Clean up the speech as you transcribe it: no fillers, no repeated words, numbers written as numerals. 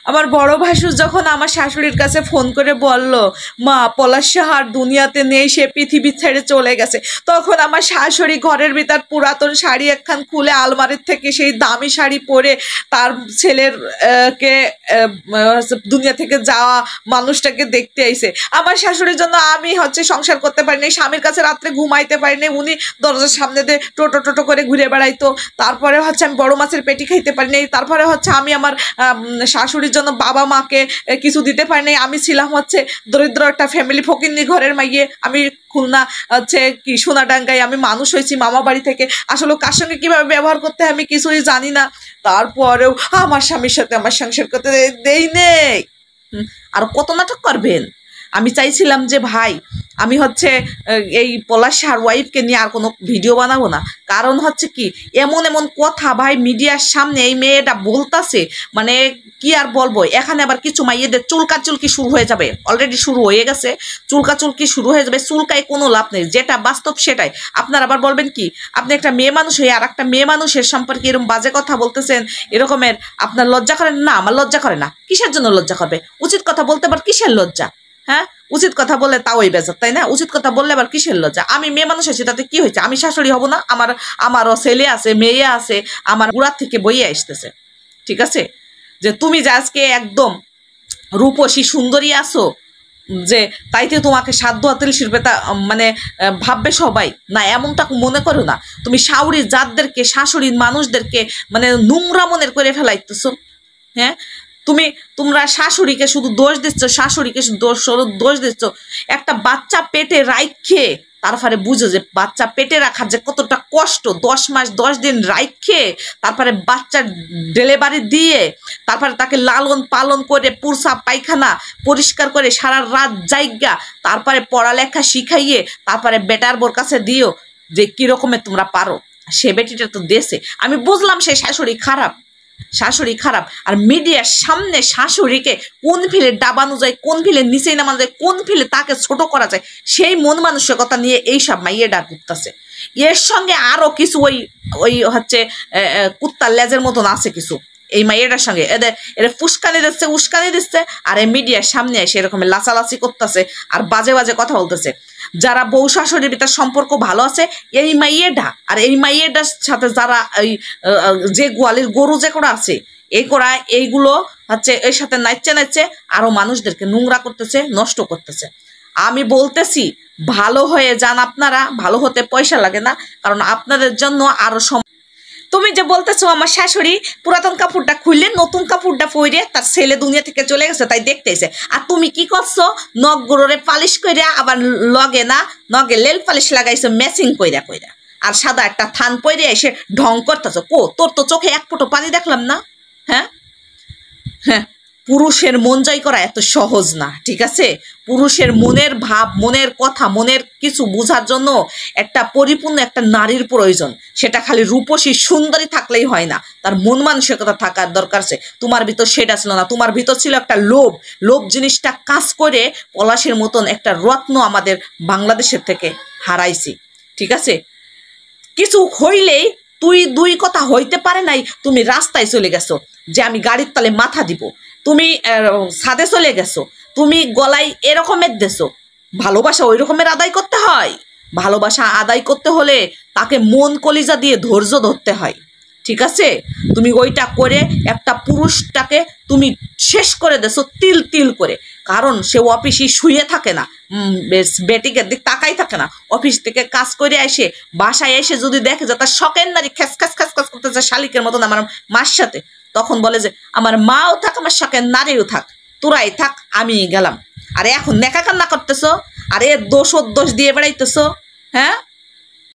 আমার বড় ভাসুর যখন আমার শাশুড়ির কাছে ফোন করে বলল, মা পলাশ সাহার দুনিয়াতে নেই, সে পৃথিবী ছেড়ে চলে গেছে, তখন আমার শাশুড়ি ঘরের ভিতর পুরাতন শাড়ি একখান খুলে আলমারির থেকে সেই দামি শাড়ি পরে তার ছেলের কে দুনিয়া থেকে যাওয়া মানুষটাকে দেখতে আইছে। আমার শাশুড়ির জন্য আমি সংসার করতে পারিনি, স্বামীর কাছে রাত্রে ঘুমাইতে পারিনি, উনি দরজার সামনে দিয়ে টোটো টোটো করে ঘুরে বেড়াইতো। তারপরে আমি বড় মাছের পেটি খাইতে পারিনি। তারপরে আমি আমার শাশুড়ির জন্য বাবা মাকে কিছু দিতে পারিনি। আমি ছিলাম দরিদ্র একটা ফ্যামিলি, ফকিন্নি ঘরের মাইয়ে। আমি খুলনা কি সোনাডাঙ্গায় আমি মানুষ হয়েছি মামা বাড়ি থেকে। আসলে কার সঙ্গে কিভাবে ব্যবহার করতে হয় আমি কিছুই জানি না। তারপরেও আমার স্বামীর সাথে আমার সংসার করতে দেই নেই। আর কত নাটক করবেন? আমি চাইছিলাম যে ভাই আমি এই পলাশ সাহার ওয়াইফকে নিয়ে আর কোনো ভিডিও বানাবো না। কারণ কি এমন এমন কথা ভাই মিডিয়ার সামনে এই মেয়েটা বলতাছে, মানে কি আর বলবো। এখানে আবার কিছু মাইয়েদের চুলকি শুরু হয়ে যাবে, অলরেডি শুরু হয়ে গেছে, চুলকি শুরু হয়ে যাবে। চুলকায় কোনো লাভ নেই, যেটা বাস্তব সেটাই। আপনারা আবার বলবেন কি আপনি একটা মেয়ে মানুষ হয়ে আর একটা মেয়ে মানুষের সম্পর্কে এরকম বাজে কথা বলতেছেন, এরকমের আপনার লজ্জা করেন না? আমার লজ্জা করে না। কিসের জন্য লজ্জা করবে? উচিত কথা বলতে আবার কিসের লজ্জা? হ্যাঁ, উচিত কথা বললে তাওই বেজার, তাই না? উচিত কথা বললে আবার কিসের লজ্জা? আমি মেয়ে মানুষ আছি, তাতে কি হয়েছে? আমি শাশুড়ি হব না? আমারও ছেলে আছে, মেয়ে আছে, আমার গুড়ার থেকে বইয়ে আসতেছে। ঠিক আছে, যে তুমি যে আজকে একদম রূপসী সুন্দরী আছো, যে তাইতে তোমাকে সাধ্য হাতের শিল্পেতা মানে ভাববে সবাই না, এমনটা মনে করো না। তুমি শাশুড়ির জাতদেরকে, শাশুড়ির মানুষদেরকে মানে নোংরা মনের করে ফেলাইতেছো। হ্যাঁ, তোমরা শাশুড়িকে শুধু দোষ দিচ্ছ, শাশুড়িকে দোষ দিচ্ছ। একটা বাচ্চা পেটে রাইখে তারপরে বুঝো যে বাচ্চা পেটে রাখার যে কতটা কষ্ট। 10 মাস 10 দিন রাইখে তারপরে বাচ্চার ডেলিভারি দিয়ে তারপরে তাকে লালন পালন করে পুরসা পায়খানা পরিষ্কার করে সারা রাত জায়গা, তারপরে পড়ালেখা শিখাইয়ে তারপরে বেটার বোর কাছে দিও যে কিরকমের তোমরা পারো। সে বেটিটা তো দেশে, আমি বুঝলাম সে শাশুড়ি খারাপ, শাশুড়ি খারাপ। আর মিডিয়ার সামনে শাশুড়িকে কোন ফিলে ডাবানো যায়, কোন ফিলে নিচে নামানো যায়, কোন ফিলে তাকে ছোট করা যায়, সেই মন মানসিকতা নিয়ে এইসব মাইয়ে ডাক উঠতেছে। এর সঙ্গে আরো কিছু ওই কুত্তার লেজের মতন আছে কিছু এই মাইয়েটার সঙ্গে। এদের ফুসকানি দিচ্ছে আর এই মিডিয়ার সামনে এসে এরকম লাচালাচি করতেছে আর বাজে বাজে কথা বলতেছে। যারা বউ শাশুড়ির ভিতর সম্পর্ক ভালো আছে এই মাইয়েটা, আর এই মাইয়েটার সাথে যারা যে গোয়ালির গরু যে করা আছে এইগুলো এর সাথে নাচছে আরো মানুষদেরকে নোংরা করতেছে, নষ্ট করতেছে। আমি বলতেছি ভালো হয়ে যান আপনারা। ভালো হতে পয়সা লাগে না, কারণ আপনাদের জন্য আরো তুমি যে বলতেছো আমার শাশুড়ি পুরাতন কাপড়টা খুললে নতুন কাপড়টা পরে তার ছেলে দুনিয়া থেকে চলে গেছে তাই দেখতেছে, আর তুমি কি করছো? নখ গোড়ে পালিশ কইরা আবার নগে লেল পালিশ লাগাইছো ম্যাচিং কইরা আর সাদা একটা থান পরে এসে ঢং করতেছো। তোর তো চোখে এক ফোঁটা পানি দেখলাম না। হ্যাঁ, পুরুষের মন জয় করা এত সহজ না, ঠিক আছে? পুরুষের মনের ভাব, মনের কথা, মনের কিছু বোঝার জন্য একটা পরিপূর্ণ একটা নারীর প্রয়োজন। সেটা খালি রূপসী সুন্দরী থাকলেই হয় না, তার মন মানসিকতা থাকার দরকার আছে। তোমার ভিতর সেটা ছিল না, তোমার ভিতর ছিল একটা লোভ জিনিসটা কাজ করে পলাশের মতন একটা রত্ন আমাদের বাংলাদেশের থেকে হারাইছি। ঠিক আছে, কিছু হইলেই দুই কথা হইতে পারে নাই, তুমি রাস্তায় চলে গেছো যে আমি গাড়ির তলে মাথা দিব, তুমি ছাদে চলে গেছো, তুমি গলায় এরকমের দেছো। ভালোবাসা ওই রকমের আদায় করতে হয়। ভালোবাসা আদায় করতে হলে তাকে মন কলিজা দিয়ে ধৈর্য ধরতে হয়। ঠিক আছে, তুমি ওইটা করে একটা পুরুষটাকে তুমি শেষ করে দেছো তিল করে। কারণ সে অফিসে শুয়ে থাকে না, বেটিকের দিক তাকাই থাকে না। অফিস থেকে কাজ করে এসে বাসায় এসে যদি দেখে যে তার শখের নারী খ্যাস করতেছে শালিকের মতন আমার মার সাথে, তখন বলে যে আমার মাও থাক, আমার শখের নারীও থাক, তোরাই থাক, আমি গেলাম। আর এখন নেকা কান্না করতেছো আর এর দোষ দিয়ে বেড়াইতেছো। হ্যাঁ,